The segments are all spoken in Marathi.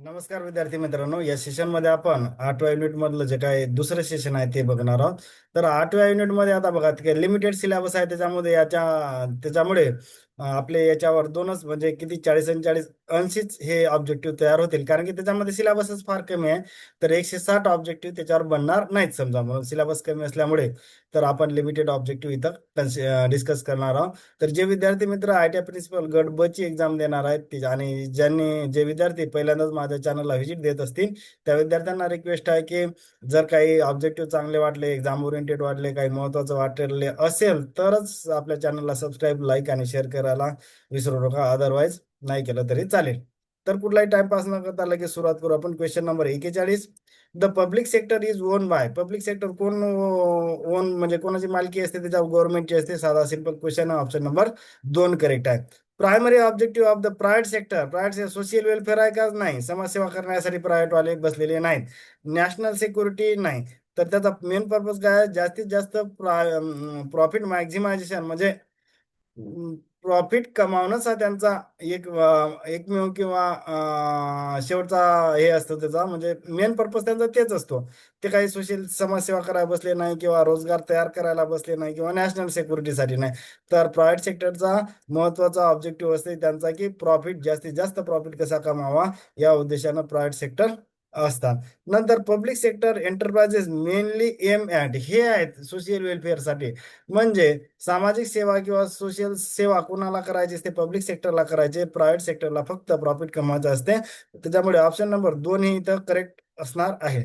नमस्कार विद्यार्थी मित्रांनो, या सेशन मध्ये आपण 8व्या युनिट मधलं जे काय दुसरं सेशन आहे ते बघणार आहोत. तर 8व्या युनिट मध्ये आता बघा लिमिटेड सिलेबस आहे, त्याच्यामध्ये त्याच्यामुळे आपले याच्यावर दोनच म्हणजे किती 40 आणि 40 80 हे ऑब्जेक्टिव्ह तयार होतील, कारण की त्याच्यामध्ये सिलेबसच फार कमी आहे. तर 160 ऑब्जेक्टिव्ह त्याच्यावर बनणार नाहीत समजा, म्हणून सिलेबस कमी असल्यामुळे तर आपण लिमिटेड ऑब्जेक्टिव्ह इथं डिस्कस करणार आहोत. तर जे विद्यार्थी मित्र ITI प्रिन्सिपल गट ब ची एक्झाम देणार आहेत आणि जे विद्यार्थी पहिल्यांदाच माझ्या चॅनलला व्हिजिट देत असतील, त्या विद्यार्थ्यांना रिक्वेस्ट आहे की जर काही ऑब्जेक्टिव्ह चांगले वाटले, एक्झाम ओरिएंटेड वाटले, काही महत्त्वाचं वाटले असेल तरच आपल्या चॅनलला सबस्क्राईब, लाईक आणि शेअर करायला विसरू नका. अदरवाईज नाही केलं तरी चालेल. तर कुठलाही टाइमपास न करता लगेच सुरुवात करू आपण. Question number 41. The public sector is own by. Public sector कोण ओन म्हणजे कोणाची मालकी असते, त्याच्यावर गव्हर्नमेंटची असते. साधा simple question. Option number 2 correct आहे. Primary objective of the private sector. Private social welfare आहे का? नाही. समाजसेवा करण्यासाठी प्रायव्हेट वाले बसलेले नाहीत. नॅशनल सिक्युरिटी नाही. तर त्याचा मेन पर्पज काय आहे? जास्तीत जास्त प्रॉफिट मॅक्झिमायझेशन म्हणजे प्रॉफिट कमावण्याचा त्यांचा एकमेव किंवा शेवटचा हे असतं, त्याचा म्हणजे मेन पर्पज त्यांचा तेच असतो. ते काही सोशल समाजसेवा करायला बसले नाही, किंवा रोजगार तयार करायला बसले नाही, किंवा नॅशनल सिक्युरिटीसाठी नाही. तर प्रायव्हेट सेक्टरचा महत्वाचा ऑब्जेक्टिव्ह असते त्यांचा की जास्तीत जास्त प्रॉफिट कसा कमावा, या उद्देशानं प्रायव्हेट सेक्टर असतात. नंतर public sector enterprises mainly aim at हे आहेत सोशल वेलफेअरसाठी. म्हणजे सामाजिक सेवा किंवा सोशल सेवा कोणाला करायची असते? पब्लिक सेक्टरला करायचे. प्रायव्हेट सेक्टरला फक्त प्रॉफिट कमवायचं असते. त्याच्यामुळे ऑप्शन नंबर 2 ही इथं करेक्ट असणार आहे.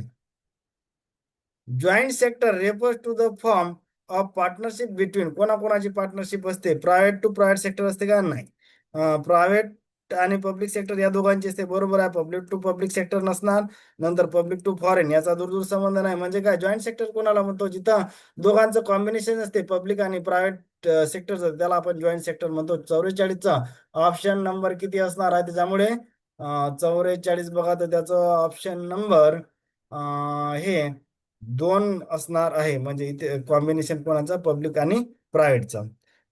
Joint sector refers to the form of partnership between. कोणाकोणाची पार्टनरशिप असते? प्रायव्हेट टू प्रायव्हेट सेक्टर असते का? नाही. प्रायव्हेट आणि पब्लिक सेक्टर या दोघांची असते. बरोबर आहे. पब्लिक टू पब्लिक सेक्टर नसणार. नंतर पब्लिक टू फॉरेन याचा दूरदूर संबंध नाही. म्हणजे काय, जॉईंट सेक्टर कोणाला म्हणतो? जिथं दोघांचं कॉम्बिनेशन असते, पब्लिक आणि प्रायव्हेट सेक्टरचं, त्याला आपण जॉईंट सेक्टर म्हणतो. 44चा ऑप्शन नंबर किती असणार आहे त्याच्यामुळे? 44 बघा, तर त्याचं ऑप्शन नंबर हे 2 असणार आहे. म्हणजे इथे कॉम्बिनेशन कोणाचा? पब्लिक आणि प्रायव्हेटचा.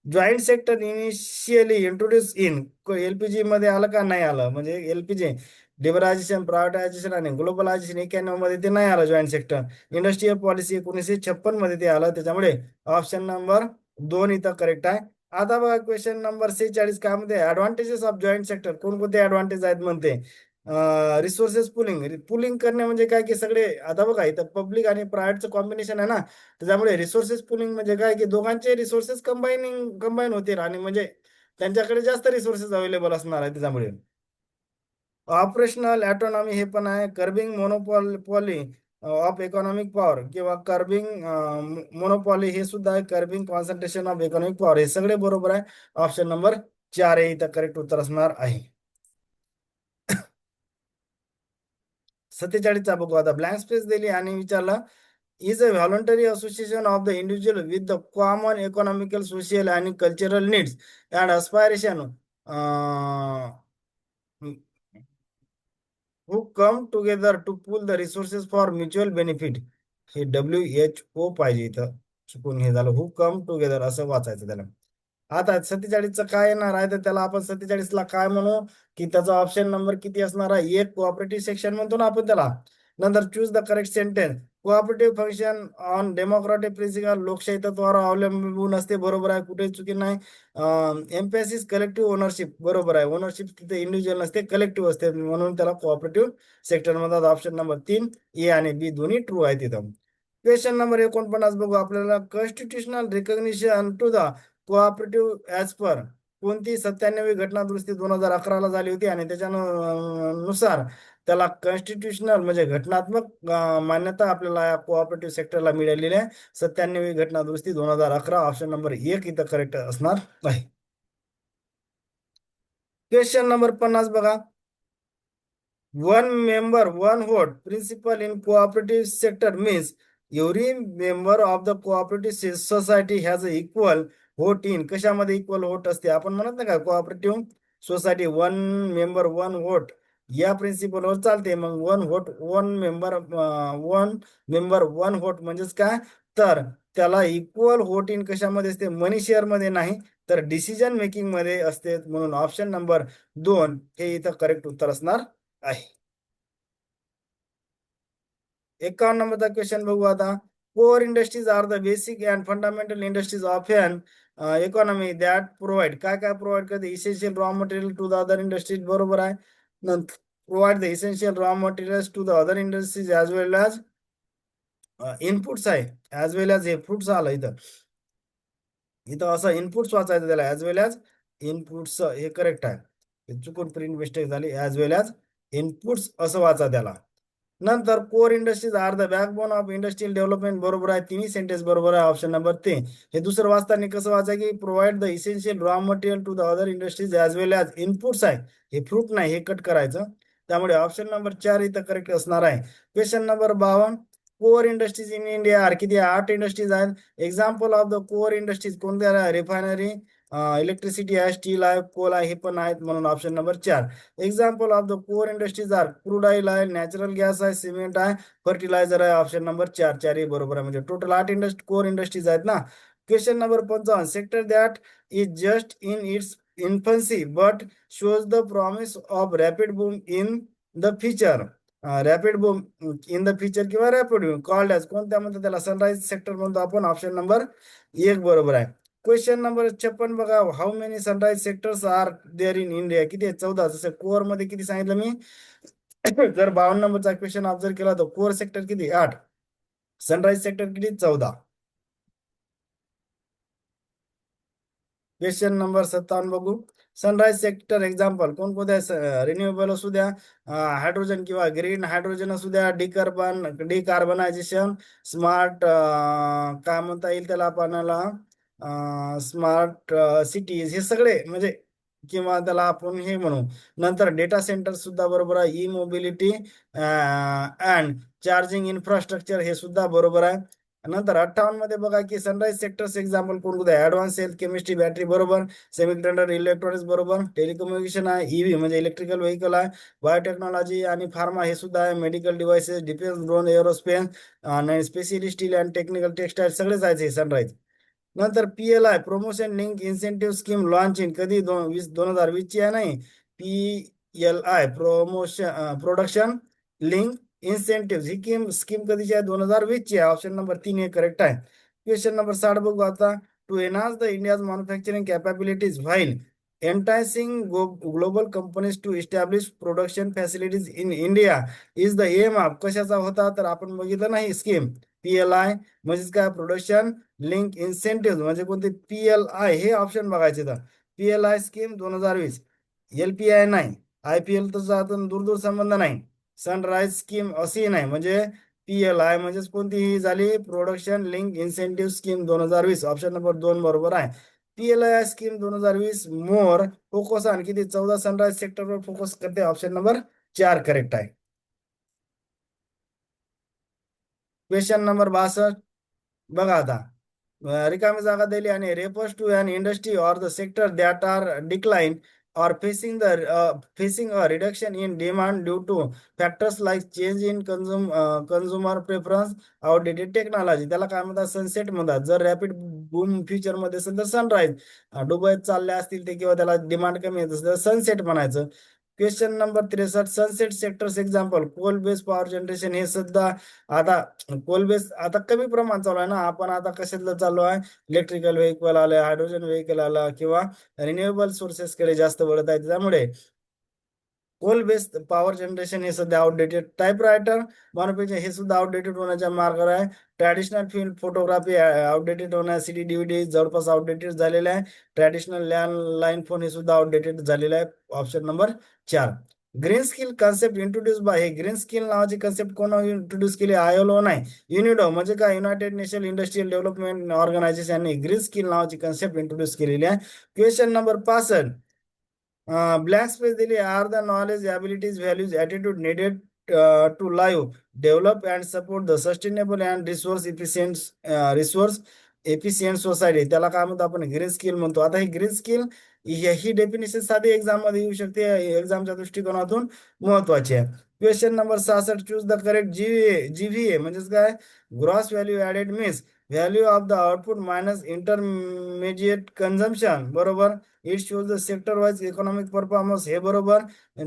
Joint sector initially introduce in LPG मध्ये आलं का? नाही आलं. म्हणजे LPG लिबरायझेशन, प्रायव्हेटायझेशन आणि ग्लोबलायझेशन 91 मध्ये ते नाही आलं जॉईंट सेक्टर. इंडस्ट्रियल पॉलिसी 1956 मध्ये ते आलं. त्याच्यामुळे ऑप्शन नंबर 2 इथं करेक्ट आहे. आता बघा क्वेश्चन नंबर 46 काय म्हणते? Advantages of joint sector. कोणकोणते ऍडव्हान्टेज आहेत म्हणते? रिसोर्सेस पुलिंग करणे म्हणजे काय की सगळे, आता बघा इथं पब्लिक आणि प्रायव्हेटचं कॉम्बिनेशन आहे ना, त्याच्यामुळे रिसोर्सेस पुलिंग म्हणजे काय की दोघांचे रिसोर्सेस कंबाईन होतील, आणि म्हणजे त्यांच्याकडे जास्त रिसोर्सेस अवेलेबल असणार आहे. त्याच्यामुळे ऑपरेशनल ऑटोनॉमी हे पण आहे. Curbing monopoly of economic power किंवा कर्बिंग मोनोपॉली हे सुद्धा आहे. Curbing concentration of economic power हे सगळे बरोबर आहे. ऑप्शन नंबर 4 हे इथं करेक्ट उत्तर असणार आहे. 47चा बघू आता. ब्लँक स्पेस दिली आणि विचारलं is a voluntary association of the individual with the common economical, social आणि cultural needs and aspiration who come together to pool the resources for mutual benefit. हे WHO पाहिजे इथं, चुकून हे झालं. हू कम टुगेदर असं वाचायचं त्याला. आता 47चं काय येणार आहे? तर त्याला आपण 47ला काय म्हणू की त्याचा ऑप्शन नंबर किती असणार आहे? एक कोऑपरेटिव्ह सेक्शन म्हणतो ना आपण त्याला. नंतर choose the correct sentence. Cooperative function on democratic principle, लोकशाही तत्वावर अवलंबून असते. बरोबर आहे, कुठे चुकी नाही. एम्फॅसिस कलेक्टिव्ह ओनरशिप, बरोबर आहे. ओनरशिप तिथे इंडिव्हिज्युअल नसते, कलेक्टिव्ह असते, म्हणून त्याला कोऑपरेटिव्ह सेक्टर म्हणतात. ऑप्शन नंबर 3 ए आणि बी दोन्ही ट्रू आहे तिथं. क्वेश्चन नंबर 49 बघू आपल्याला. Constitutional recognition to the cooperative as per कोणती 97वी घटना दुरुस्ती 2011ला झाली होती, आणि त्याच्यानुसार त्याला कॉन्स्टिट्युशनल म्हणजे घटनात्मक मान्यता आपल्याला कोऑपरेटिव्ह सेक्टरला मिळालेली आहे. 97वी घटना दुरुस्ती 2011. ऑप्शन नंबर 1 इथं करेक्ट असणार आहे. क्वेश्चन नंबर 50 बघा. One member one vote principle in cooperative sector means every member of the cooperative society has equal vote in. कशामध्ये इक्वल व्होट असते? आपण म्हणत नाही का cooperative society one member one vote या प्रिन्सिपलवर चालते. मग वन मेंबर वन व्होट म्हणजेच काय? तर त्याला इक्वल व्होट इन कशामध्ये असते? मनी शेअर मध्ये नाही, तर डिसिजन मेकिंग मध्ये असते. म्हणून ऑप्शन नंबर 2 हे इथं करेक्ट उत्तर असणार आहे. 51 नंबरचा क्वेश्चन बघू आता. Core industries are the basic and fundamental industries of an economy that provide, काय काय प्रोव्हाइड करते, essential raw material to the other industries, बरोबर आहे. नंतर provide the essential raw materials to the other industries as well as inputs आहे, ॲज वेल ॲज हे फ्रुट्स आलं इथं. इथं असं इनपुट्स वाचायचं त्याला, ॲज वेल ॲज इनपुट्स, हे करेक्ट आहे. चुकून प्रिंट मिस्टेक झाली, ॲज वेल ॲज इनपुट्स असं वाचा त्याला. नंतर core industries are the backbone of industrial development, बरोबर आहे. तिन्ही सेंटेन्स बरोबर आहे. Option number 3. हे दुसरं वाचताना कसं वाचायचं की provide the essential raw material to the other industries as well as inputs आहे, हे फ्रूट नाही, हे कट करायचं. त्यामुळे ऑप्शन नंबर 4 इथं करेक्ट असणार आहे. Question number 52. Core industries in India are, किती 8 इंडस्ट्रीज आहेत. Example of the core industries कोणत्या, रिफायनरी, इलेक्ट्रिसिटी आहे, स्टील आहे, कोल आहे, हे पण आहेत, म्हणून option number 4. Example of the core industries are crude oil आहे, नॅचरल गॅस आहे, सिमेंट आहे, फर्टिलायझर आहे, ऑप्शन नंबर 4. 4 बरोबर आहे. म्हणजे टोटल 8 कोर इंडस्ट्रीज आहेत ना. Question number 55. Sector that is just in its infancy but shows the promise of rapid boom in the future, rapid boom in the future किंवा रॅपिड बूम कॉल्ड ॲज, कोणत्या म्हणतो त्याला, सनराईज सेक्टर म्हणतो आपण, ऑप्शन नंबर 1 बरोबर आहे. क्वेश्चन नंबर 56 बघा. How many sunrise sectors are there in India, किती आहे, 14. जसं कोर मध्ये किती सांगितलं मी. जर 52 नंबरचा क्वेश्चन ऑब्झर्व केला तर कोर सेक्टर किती, 8. सनराईज सेक्टर किती, 14. क्वेश्चन नंबर 57 बघू. सनराईज सेक्टर एक्झाम्पल कोणकोणत्या, रिन्युएबल असू द्या, हायड्रोजन किंवा ग्रीन हायड्रोजन असू द्या, डिकार्बनायझेशन, स्मार्ट, काय म्हणता येईल त्याला आपल्याला, स्मार्ट सिटीज, हे सगळे म्हणजे, किंवा त्याला आपण हे म्हणू. नंतर डेटा सेंटर सुद्धा बरोबर आहे. E mobility and charging infrastructure, हे सुद्धा बरोबर आहे. नंतर 58 मध्ये बघा की सनराईज सेक्टर्स एक्झाम्पल कोणकोणते, ऍडव्हान्स हेल्थ केमिस्ट्री, बॅटरी बरोबर, सेमीकंडक्टर इलेक्ट्रॉनिक्स बरोबर, टेलिकम्युनिकेशन आहे, ईव्ही म्हणजे इलेक्ट्रिकल व्हेकल आहे, बायोटेक्नॉलॉजी आणि फार्मा हे सुद्धा आहे, medical devices, defence, drone, aerospace आणि specially steel and technical textile सगळेच आहेत हे सनराईज. नंतर PLI promotion link incentive scheme launch in कधी, 2020 ची आहे, नाही. PLI promotion production link incentive ही स्कीम कधीची आहे, 2020 ची आहे. ऑप्शन नंबर 3 हे करेक्ट आहे. क्वेश्चन नंबर 60 बघू आता. To enhance the India's manufacturing capabilities while enticing global companies to establish production facilities in India is the aim of, कशाचा होता तर आपण बघितलं नाही स्कीम. PLI म्हणजेच काय, प्रोडक्शन लिंक इन्सेंटिव्ह म्हणजे कोणते, PLI हे ऑप्शन बघायचे तर. PLI scheme 2020. LPI नाही. IPL तर आता दूर दूर संबंध नाही. सनराईज स्कीम अशी नाही, म्हणजे PLI म्हणजेच कोणतीही झाली, production link incentive scheme 2020, option number 2 बरोबर आहे. PLI स्कीम 2020 मोर फोकस आणखी किती, 14 सनराईज सेक्टरवर फोकस करते, ऑप्शन नंबर 4 करेक्ट आहे. क्वेश्चन नंबर 62 बघा आता. रिकामी जागा दिली आणि refers to an industry or the sector that are decline or facing a reduction in demand due to factors like change in consumer preference, outdated technology, त्याला काय म्हणतात, सनसेट म्हणतात. जर रॅपिड बूम फ्युचर मध्ये असेल तर सनराईज, डुबईत चालले असतील ते किंवा त्याला डिमांड कमी येत असेल तर सनसेट म्हणायचं. Question number 63. Sunset sectors example coal based power generation, हे सुद्धा आता कोल बेस्ड आता कमी प्रमाण चालू आहे ना. आपण आता कशातलं चालू आहे, इलेक्ट्रिकल व्हेकल आलं, हायड्रोजन व्हेकल आला किंवा रिन्युएबल सोर्सेस कडे जास्त वळत आहे. त्यामुळे कोल बेस्ड पॉवर जनरेशन हे सध्या आउटडेटेड. टायपरायटर मॅन्युफॅक्चरिंग हे सुद्धा आउटडेटेड होण्याच्या मार्गावर आहे. ट्रॅडिशनल फिल्म फोटोग्राफी आउटडेटेड होण्या, CD DVD जवळपास आउटडेटेड झालेले आहे. ट्रॅडिशनल लँडलाईन फोन हे सुद्धा आउटडेटेड झालेले आहे, option number 4. Green skill concept introduce by, हे ग्रीन स्किल नावाची कन्सेप्ट कोण इंट्रोड्यूस केली, ILO नाही, युनिडो म्हणजे काय, united nation industrial development organisation यांनी ग्रीन स्किल नावाची कन्सेप्ट इंट्रोड्यूस केलेली आहे. Question number 65. ब्लँक स्पेस दिली, are the knowledge, abilities, values, attitude needed to live, develop and support the sustainable and resource efficient society, त्याला काय म्हणतो आपण, ग्रीन स्किल म्हणतो. आता ही ग्रीन स्किल ही डेफिनेशन साधी एक्झाम मध्ये येऊ शकते, एक्झामच्या दृष्टिकोनातून महत्वाची आहे. Question number 66. Choose the correct GVA म्हणजेच काय, gross value added means value of the output minus intermediate consumption, बरोबर. It shows the sector wise economic performance, हे बरोबर.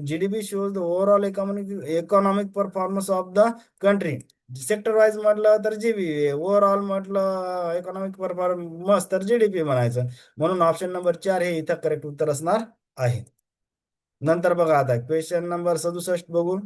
GDP shows the overall economic performance of the country. Sector wise म्हटलं तर जीबी, ओव्हरऑल म्हटलं इकॉनॉमिक परफॉर्मन्स तर जीडीपी म्हणायचं. म्हणून ऑप्शन नंबर 4 हे इथं करेक्ट उत्तर असणार आहे. नंतर बघा आता क्वेश्चन नंबर 67 बघू.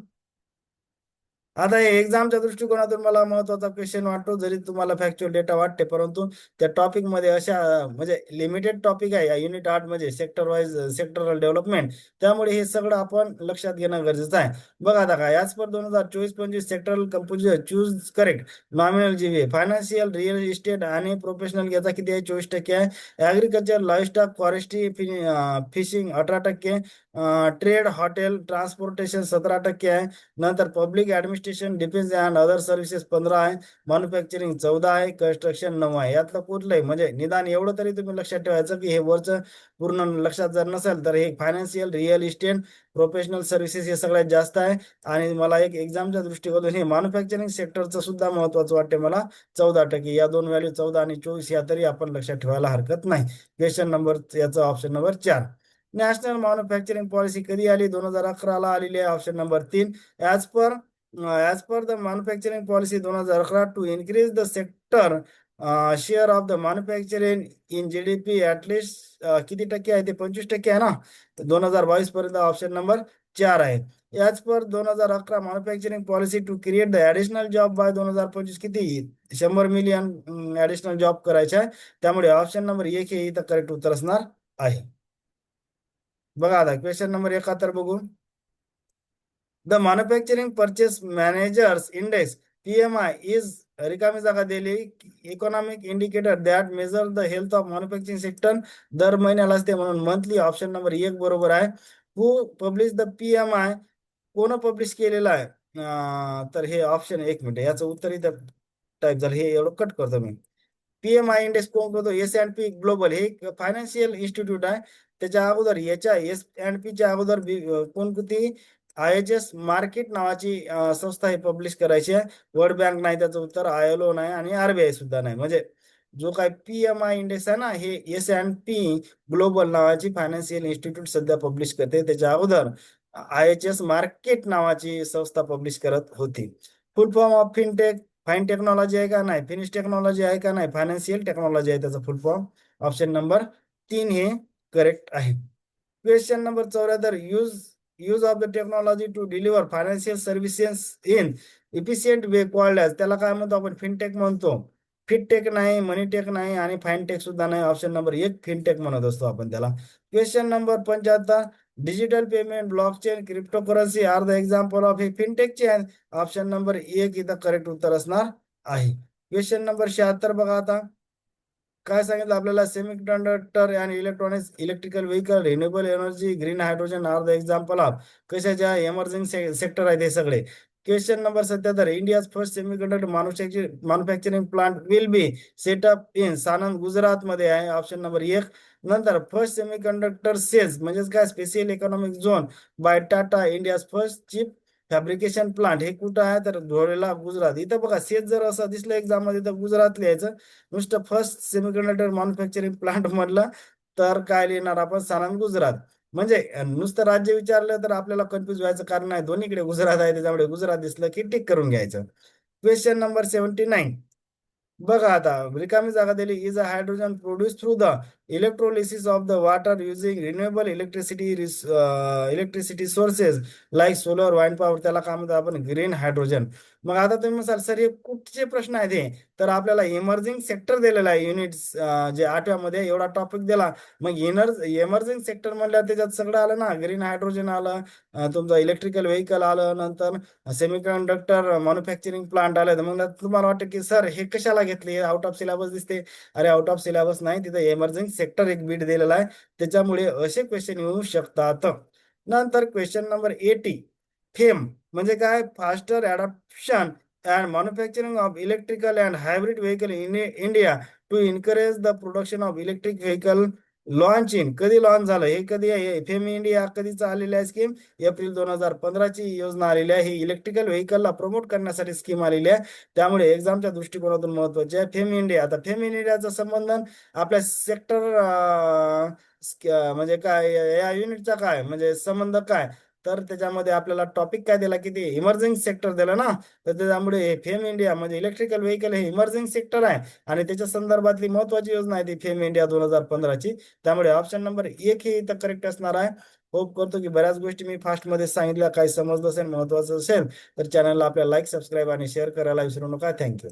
आता हे एक्झामच्या दृष्टिकोनातून मला महत्वाचा क्वेश्चन वाटतो, जरी तुम्हाला फॅक्च्युअल डेटा वाटते, परंतु त्या टॉपिक मध्ये अशा म्हणजे लिमिटेड टॉपिक आहे या युनिट 8 मध्ये सेक्टर वाईज सेक्टरल डेव्हलपमेंट, त्यामुळे हे सगळं आपण लक्षात घेणं गरजेचं आहे. बघा आता काय, याच पर 2024-25 sectoral composition choose correct. Nominal G B financial, real estate आणि प्रोफेशनल याचा किती आहे? 24% आहे. Agriculture, livestock, forestry, fishing 18%, trade, hotel, transportation 17% आहे. नंतर public administration, defence and other services 15 आहे. मॅन्युफॅक्चरिंग 14 आहे. कन्स्ट्रक्शन 9 आहे. यातलं कुठलंही म्हणजे निदान एवढं तरी तुम्ही लक्षात ठेवायचं की हे वरचं पूर्ण लक्षात जर नसेल तर हे financial, real estate, professional services हे सगळ्यात जास्त आहे. आणि मला एक एक्झामच्या दृष्टिकोनातून हे मॅन्युफॅक्चरिंग सेक्टरचं सुद्धा महत्वाचं वाटते मला, 14%. या दोन व्हॅल्यू 14 आणि 24 या तरी आपण लक्षात ठेवायला हरकत नाही. क्वेश्चन नंबर याचा option number 4. National manufacturing policy कधी आली? 2011ला आलेली आहे. Option number 3. As per the manufacturing policy 2011 to increase the sector share of the manufacturing in GDP at least किती टक्के आहे? ते 25% आहे ना. तर 2022 पर्यंत ऑप्शन नंबर 4 आहे. याच per 2011 manufacturing policy to create the additional job by 2025 किती? 100 मिलियन ऍडिशनल जॉब करायचे आहे. त्यामुळे ऑप्शन नंबर 1 हे इथं करेक्ट उत्तर असणार आहे. बघा आता क्वेश्चन नंबर 71 बघू. The manufacturing purchase managers index PMI is रिकामी जागा दिली economic indicator that measure the health of manufacturing sector. दर महिन्याला असते म्हणून मंथली ऑप्शन नंबर 1 बरोबर आहे. हु पब्लिश द PMI? कोण पब्लिश केलेलं आहे? तर हे ऑप्शन, एक मिनिट, याचं उत्तर इथं टाईप झालं, हे एवढं कट करतो मी. PMI इंडेक्स कोण करतो? S&P ग्लोबल, हे फायनान्शियल इन्स्टिट्यूट आहे. त्याच्या अगोदर याच्या S&Pच्या अगोदर कोणती IHS मार्केट नावाची संस्था हे पब्लिश करायची आहे. वर्ल्ड बँक नाही त्याचं उत्तर, ILO नाही आणि RBI सुद्धा नाही. म्हणजे जो काय PMI इंडेक्स आहे ना, हे S&P ग्लोबल नावाची फायनान्शियल इन्स्टिट्यूट सध्या पब्लिश करते. त्याच्या अगोदर IHS मार्केट नावाची संस्था पब्लिश करत होती. फुल form of fintech, fine technology आहे का नाही? फिनिश टेक्नॉलॉजी आहे का नाही? फायनान्शियल टेक्नॉलॉजी आहे त्याचा फुल फॉर्म. ऑप्शन नंबर 3 हे करेक्ट आहे. Question number 74. Use of the technology to deliver financial services in efficient way called as, त्याला काय म्हणतो आपण? फिनटेक म्हणतो. फिटटेक नाही, मनीटेक नाही आणि फाईनटेक सुद्धा नाही. ऑप्शन नंबर 1 फिनटेक म्हणत असतो आपण त्याला. Question number 75. Digital payment, blockchain, cryptocurrency are the example of हे फिनटेकचे आहे. ऑप्शन नंबर 1 इथं करेक्ट उत्तर असणार आहे. क्वेश्चन नंबर 76 बघा आता. काय सांगितलं आपल्याला? Semiconductor and electronics, electrical vehicle, renewable energy, green hydrogen are the example of कशाच्या? एमर्जिंग सेक्टर आहेत हे सगळे. Question number 77. India's first semiconductor manufacturing plant will be set up in Sanand, Gujarat मध्ये आहे. Option number 1. नंतर फर्स्ट सेमीकंडक्टर सेल्स म्हणजेच काय? Special economic zone by Tata, India's first chip fabrication plant हे कुठं आहे? तर धोळेला, गुजरात. इथं बघा सेज जर असं दिसलं एक्झाम मध्ये तर गुजरात लिहायचं. नुसतं फर्स्ट सेमीकंडक्टर मॅन्युफॅक्चरिंग प्लांट म्हटलं तर काय लिहिणार आपण? सानंद, गुजरात. म्हणजे नुसतं राज्य विचारलं तर आपल्याला कन्फ्युज व्हायचं कारण नाही, दोन्हीकडे गुजरात आहे, त्याच्यामुळे गुजरात दिसलं की टिक करून घ्यायचं. क्वेश्चन नंबर 79 बघा आता. रिकामी जागा दिली. Is a hydrogen produce through the electrolysis of the water using renewable electricity sources like solar, wind power, त्याला काय म्हणतो आपण? Green hydrogen. मग आता तुम्ही म्हणाल सर हे कुठचे प्रश्न आहेत हे? तर आपल्याला इमर्जिंग सेक्टर दिलेला आहे युनिट जे 8व्या मध्ये एवढा टॉपिक दिला. मग इमर्जिंग सेक्टर म्हणल्यावर त्याच्यात सगळं आलं ना. ग्रीन हायड्रोजन आलं, तुमचं इलेक्ट्रिकल व्हेकल आलं, नंतर सेमीकंडक्टर मॅन्युफॅक्चरिंग प्लांट आले. मग तुम्हाला वाटतं की सर हे कशाला घेतले? आउट ऑफ सिलेबस दिसते. अरे आउट ऑफ सिलेबस नाही, तिथं एमर्जिंग सेक्टर एक बीट दिलेला आहे, त्याच्यामुळे असे क्वेश्चन येऊ शकतात. नंतर क्वेश्चन नंबर 80. फेम म्हणजे काय? Faster adoption and manufacturing of electrical and hybrid vehicle in India to encourage the production of electric vehicle launch in, कधी लॉन्च झालं हे? कधी आहे? फेम इंडिया कधीच आलेली आहे स्कीम? एप्रिल 2015 ची योजना आलेली आहे. ही इलेक्ट्रिकल व्हेकलला प्रमोट करण्यासाठी स्कीम आलेली आहे, त्यामुळे एक्झामच्या दृष्टिकोनातून महत्वाची आहे फेम इंडिया. आता फेम इंडियाचा संबंध आपल्या सेक्टर म्हणजे काय या युनिटचा काय म्हणजे संबंध काय? तर त्याच्यामध्ये आपल्याला टॉपिक काय दिला, की ते इमर्जिंग सेक्टर दिलं ना. तर त्याच्यामुळे फेम इंडिया म्हणजे इलेक्ट्रिकल व्हेकल हे इमर्जिंग सेक्टर आहे आणि त्याच्या संदर्भातली महत्वाची योजना आहे ती फेम इंडिया 2015ची. त्यामुळे ऑप्शन नंबर 1 हे इथं करेक्ट असणार आहे. होप करतो की बऱ्याच गोष्टी मी फास्टमध्ये सांगितल्या, काही समजलं असेल, महत्वाचं असेल तर चॅनलला आपल्या लाईक, सबस्क्राईब आणि शेअर करायला विसरू नका. थँक्यू.